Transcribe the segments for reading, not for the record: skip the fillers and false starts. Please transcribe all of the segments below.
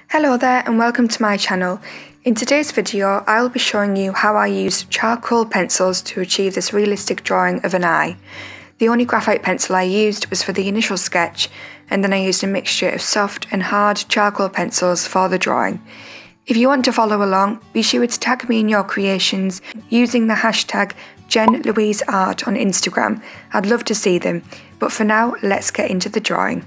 Hello there and welcome to my channel. In today's video I'll be showing you how I used charcoal pencils to achieve this realistic drawing of an eye. The only graphite pencil I used was for the initial sketch, and then I used a mixture of soft and hard charcoal pencils for the drawing. If you want to follow along, be sure to tag me in your creations using the hashtag JenLouiseArt on Instagram. I'd love to see them, but for now let's get into the drawing.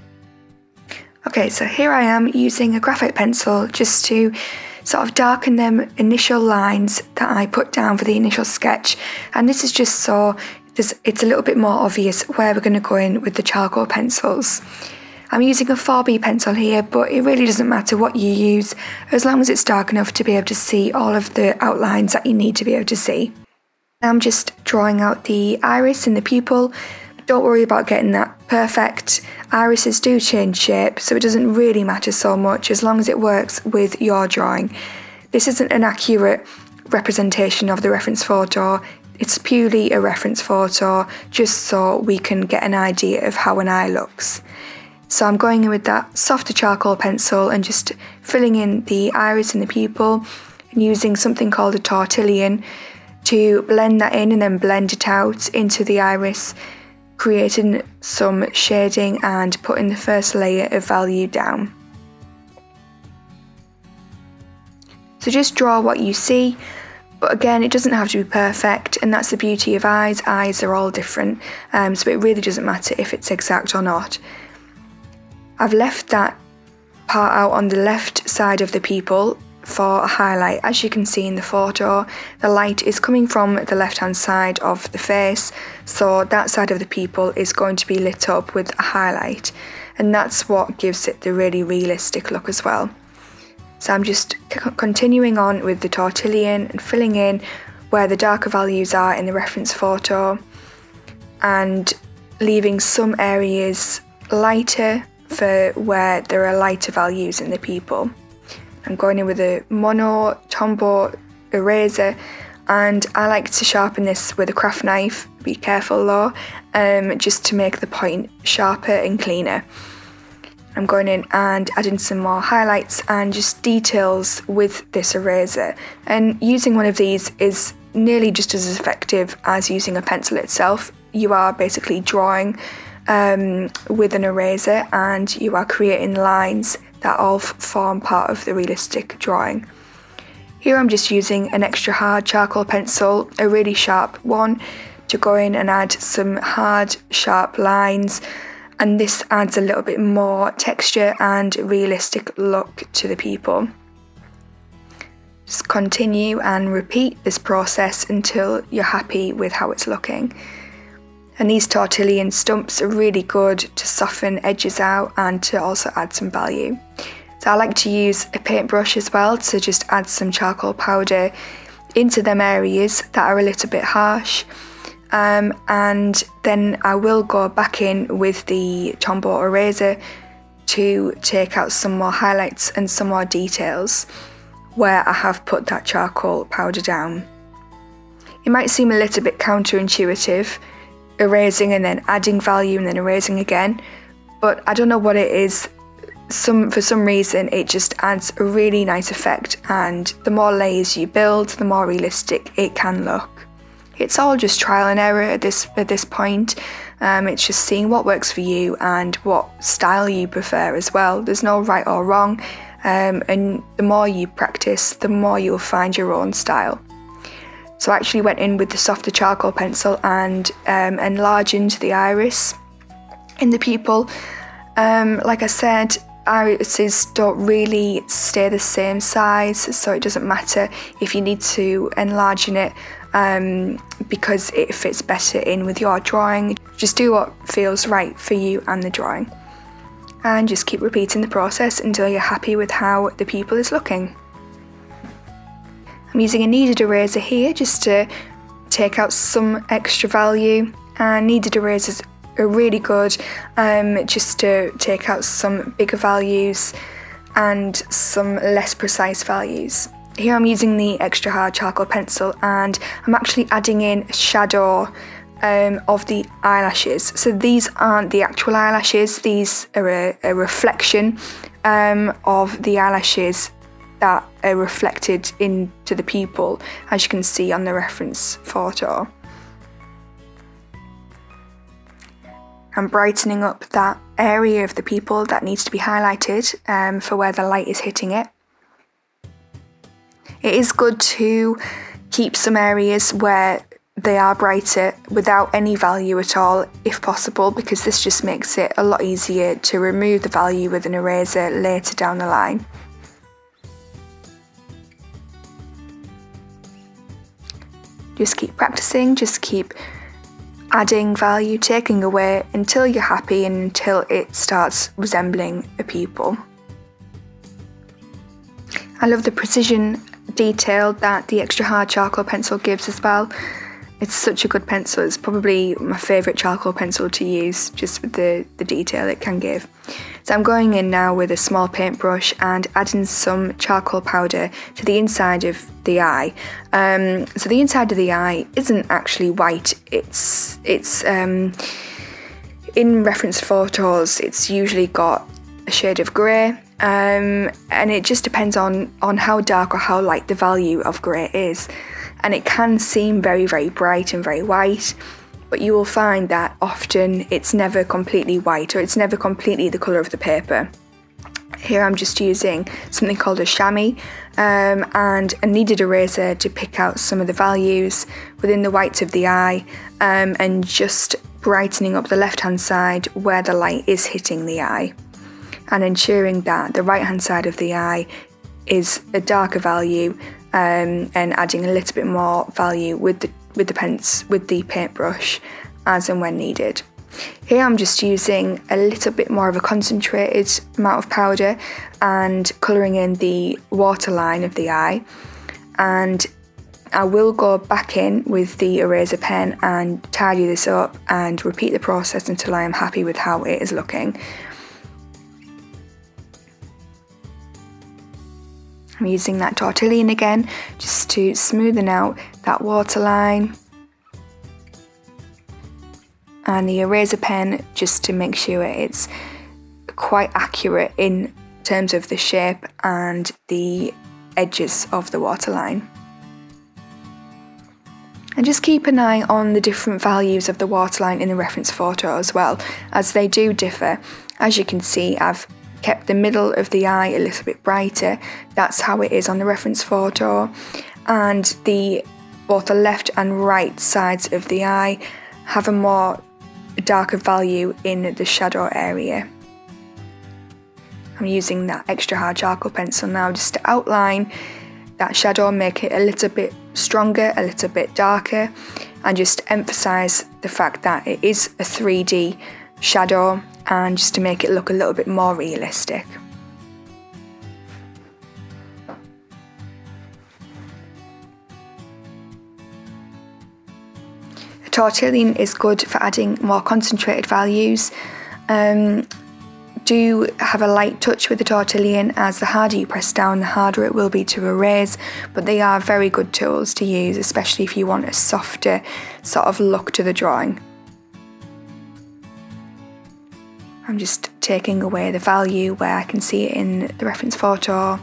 Okay, so here I am using a graphite pencil just to sort of darken them initial lines that I put down for the initial sketch, and this is just so it's a little bit more obvious where we're going to go in with the charcoal pencils. I'm using a 4B pencil here, but it really doesn't matter what you use as long as it's dark enough to be able to see all of the outlines that you need to be able to see. I'm just drawing out the iris and the pupil. Don't worry about getting that perfect. Irises do change shape, so it doesn't really matter so much as long as it works with your drawing. This isn't an accurate representation of the reference photo, it's purely a reference photo just so we can get an idea of how an eye looks. So I'm going in with that softer charcoal pencil and just filling in the iris and the pupil and using something called a tortillon to blend that in and then blend it out into the iris, creating some shading and putting the first layer of value down. So just draw what you see, but again it doesn't have to be perfect, and that's the beauty of eyes. Eyes are all different, so it really doesn't matter if it's exact or not. I've left that part out on the left side of the pupil for a highlight. As you can see in the photo, the light is coming from the left hand side of the face, so that side of the pupil is going to be lit up with a highlight, and that's what gives it the really realistic look as well. So I'm just continuing on with the tortillon and filling in where the darker values are in the reference photo and leaving some areas lighter for where there are lighter values in the pupil. I'm going in with a mono Tombow eraser, and I like to sharpen this with a craft knife. Be careful though, just to make the point sharper and cleaner. I'm going in and adding some more highlights and just details with this eraser, and using one of these is nearly just as effective as using a pencil itself. You are basically drawing with an eraser and you are creating lines that all form part of the realistic drawing. Here I'm just using an extra hard charcoal pencil, a really sharp one, to go in and add some hard sharp lines, and this adds a little bit more texture and realistic look to the pupil. Just continue and repeat this process until you're happy with how it's looking. And these tortillon stumps are really good to soften edges out and to also add some value. So I like to use a paintbrush as well to just add some charcoal powder into them areas that are a little bit harsh. And then I will go back in with the Tombow eraser to take out some more highlights and some more details where I have put that charcoal powder down. It might seem a little bit counterintuitive, erasing and then adding value and then erasing again, but I don't know what it is. For some reason it just adds a really nice effect, and the more layers you build, the more realistic it can look. It's all just trial and error at this point. It's just seeing what works for you and what style you prefer as well. There's no right or wrong, and the more you practice, the more you'll find your own style. So I actually went in with the softer charcoal pencil and enlarged the iris in the pupil. Like I said, irises don't really stay the same size, so it doesn't matter if you need to enlarge it because it fits better in with your drawing. Just do what feels right for you and the drawing, and just keep repeating the process until you're happy with how the pupil is looking. I'm using a kneaded eraser here just to take out some extra value, and kneaded erasers are really good just to take out some bigger values and some less precise values. Here I'm using the extra hard charcoal pencil, and I'm actually adding in a shadow of the eyelashes. So these aren't the actual eyelashes, these are a reflection of the eyelashes that are reflected into the pupil, as you can see on the reference photo. I'm brightening up that area of the pupil that needs to be highlighted for where the light is hitting it. It is good to keep some areas where they are brighter without any value at all, if possible, because this just makes it a lot easier to remove the value with an eraser later down the line. Just keep practicing, just keep adding value, taking away until you're happy and until it starts resembling a pupil. I love the precision detail that the extra hard charcoal pencil gives as well. It's such a good pencil. It's probably my favourite charcoal pencil to use, just with the detail it can give. So I'm going in now with a small paintbrush and adding some charcoal powder to the inside of the eye. So the inside of the eye isn't actually white. It's in reference photos, it's usually got a shade of grey. And it just depends on how dark or how light the value of grey is. And it can seem very, very bright and very white, but you will find that often it's never completely white, or it's never completely the colour of the paper. Here I'm just using something called a chamois and a kneaded eraser to pick out some of the values within the whites of the eye and just brightening up the left-hand side where the light is hitting the eye, and ensuring that the right-hand side of the eye is a darker value, and adding a little bit more value with the paintbrush as and when needed. Here I'm just using a little bit more of a concentrated amount of powder and colouring in the waterline of the eye, and I will go back in with the eraser pen and tidy this up and repeat the process until I am happy with how it is looking. I'm using that tortillon again just to smoothen out that waterline, and the eraser pen just to make sure it's quite accurate in terms of the shape and the edges of the waterline. And just keep an eye on the different values of the waterline in the reference photo as well, as they do differ. As you can see, I've kept the middle of the eye a little bit brighter. That's how it is on the reference photo, and both the left and right sides of the eye have a more darker value in the shadow area. I'm using that extra hard charcoal pencil now just to outline that shadow, make it a little bit stronger, a little bit darker, and just emphasize the fact that it is a 3D shadow, and just to make it look a little bit more realistic. A tortillon is good for adding more concentrated values. Do have a light touch with the tortillon, as the harder you press down, the harder it will be to erase, but they are very good tools to use, especially if you want a softer sort of look to the drawing. I'm just taking away the value where I can see it in the reference photo,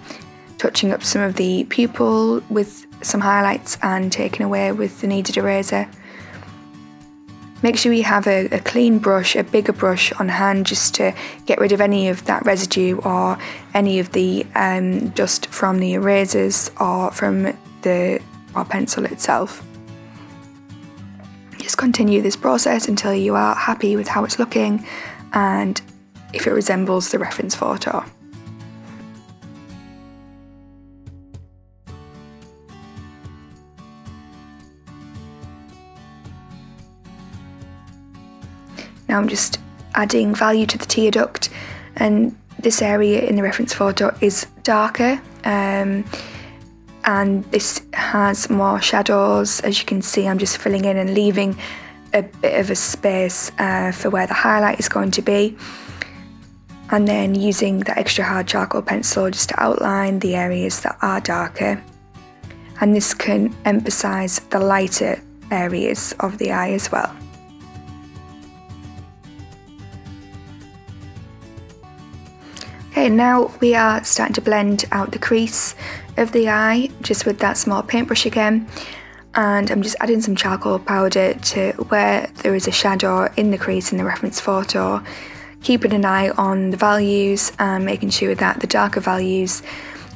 touching up some of the pupil with some highlights and taking away with the kneaded eraser. Make sure you have a clean brush, a bigger brush on hand, just to get rid of any of that residue or any of the dust from the erasers or from the pencil itself. Just continue this process until you are happy with how it's looking and if it resembles the reference photo. Now I'm just adding value to the tear duct, and this area in the reference photo is darker, and this has more shadows. As you can see, I'm just filling in and leaving a bit of a space for where the highlight is going to be, and then using the extra hard charcoal pencil just to outline the areas that are darker, and this can emphasize the lighter areas of the eye as well. Okay, now we are starting to blend out the crease of the eye just with that small paintbrush again, and I'm just adding some charcoal powder to where there is a shadow in the crease in the reference photo, keeping an eye on the values and making sure that the darker values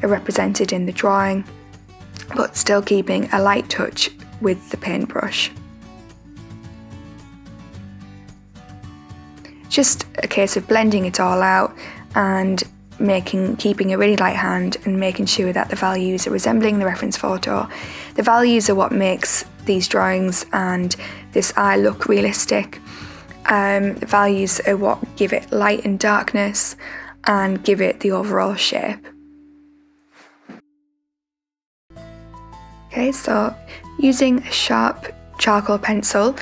are represented in the drawing, but still keeping a light touch with the paintbrush. Just a case of blending it all out and keeping a really light hand and making sure that the values are resembling the reference photo. The values are what makes these drawings and this eye look realistic. The values are what give it light and darkness and give it the overall shape. Okay, so using a sharp charcoal pencil,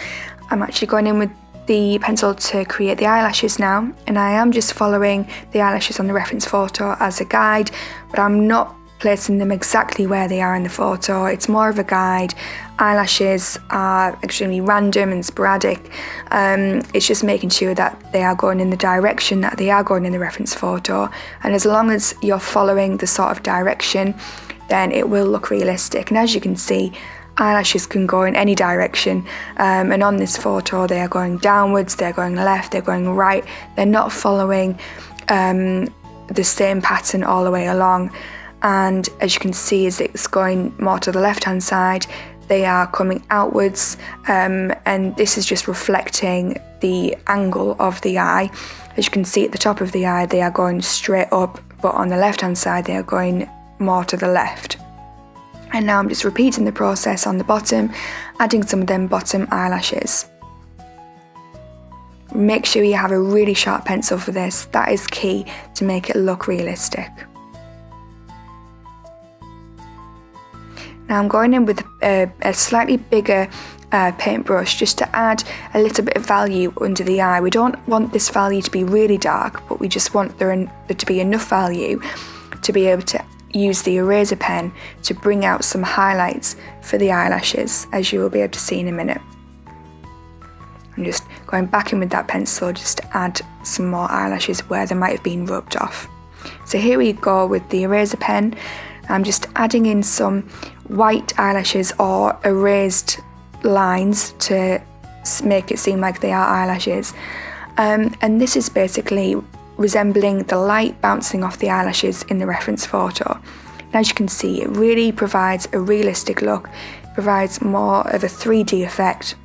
I'm actually going in with the pencil to create the eyelashes now, and I am just following the eyelashes on the reference photo as a guide, but I'm not placing them exactly where they are in the photo. It's more of a guide. Eyelashes are extremely random and sporadic. It's just making sure that they are going in the direction that they are going in the reference photo, and as long as you're following the sort of direction, then it will look realistic. And as you can see, eyelashes can go in any direction, and on this photo they are going downwards, they're going left, they're going right, they're not following the same pattern all the way along. And as you can see, as it's going more to the left hand side, they are coming outwards, and this is just reflecting the angle of the eye. As you can see at the top of the eye, they are going straight up, but on the left hand side they are going more to the left. And now I'm just repeating the process on the bottom, adding some of them bottom eyelashes. Make sure you have a really sharp pencil for this. That is key to make it look realistic. Now I'm going in with a slightly bigger paintbrush just to add a little bit of value under the eye. We don't want this value to be really dark, but we just want there to be enough value to be able to use the eraser pen to bring out some highlights for the eyelashes, as you will be able to see in a minute. I'm just going back in with that pencil just to add some more eyelashes where they might have been rubbed off. So here we go with the eraser pen. I'm just adding in some white eyelashes or erased lines to make it seem like they are eyelashes, and this is basically resembling the light bouncing off the eyelashes in the reference photo. And as you can see, it really provides a realistic look, provides more of a 3D effect,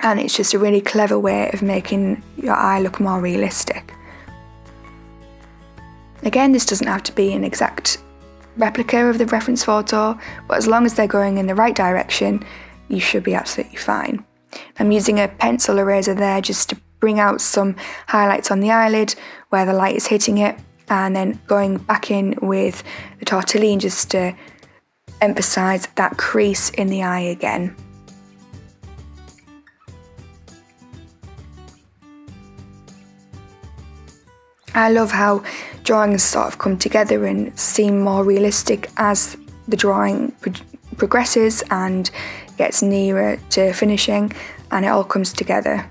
and it's just a really clever way of making your eye look more realistic. Again, this doesn't have to be an exact replica of the reference photo, but as long as they're going in the right direction, you should be absolutely fine. I'm using a pencil eraser there just to bring out some highlights on the eyelid where the light is hitting it, and then going back in with the tortillon just to emphasize that crease in the eye again. I love how drawings sort of come together and seem more realistic as the drawing progresses and gets nearer to finishing, and it all comes together.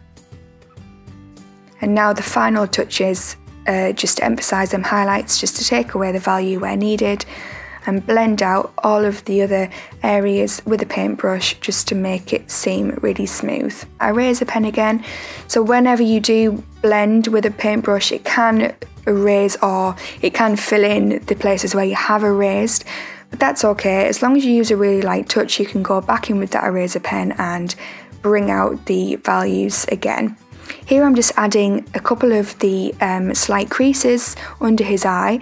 And now the final touches, just to emphasise them highlights, just to take away the value where needed, and blend out all of the other areas with a paintbrush just to make it seem really smooth. I eraser pen again, so whenever you do blend with a paintbrush, it can erase or it can fill in the places where you have erased, but that's okay. As long as you use a really light touch, you can go back in with that eraser pen and bring out the values again. Here I'm just adding a couple of the slight creases under his eye,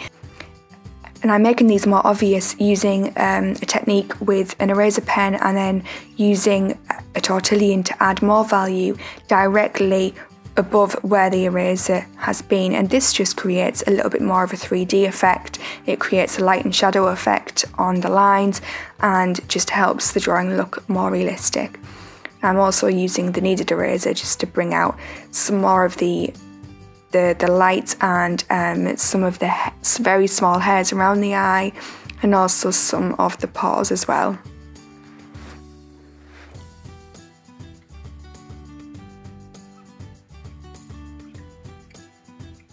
and I'm making these more obvious using a technique with an eraser pen and then using a tortillon to add more value directly above where the eraser has been, and this just creates a little bit more of a 3D effect. It creates a light and shadow effect on the lines and just helps the drawing look more realistic. I'm also using the kneaded eraser just to bring out some more of the light and some of the very small hairs around the eye, and also some of the paws as well.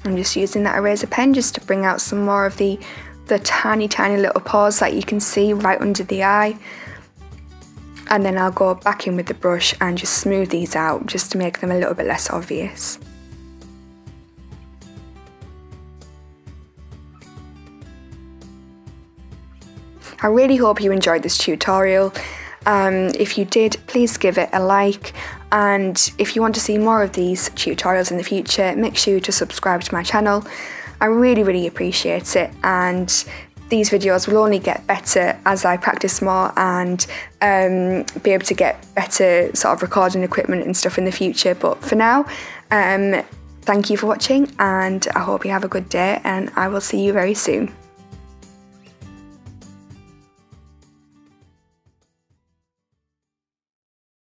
I'm just using that eraser pen just to bring out some more of the tiny little pores that you can see right under the eye. And then I'll go back in with the brush and just smooth these out just to make them a little bit less obvious. I really hope you enjoyed this tutorial. If you did, please give it a like, and if you want to see more of these tutorials in the future, make sure to subscribe to my channel. I really appreciate it, and these videos will only get better as I practice more and be able to get better sort of recording equipment and stuff in the future. But for now, thank you for watching, and I hope you have a good day, and I will see you very soon.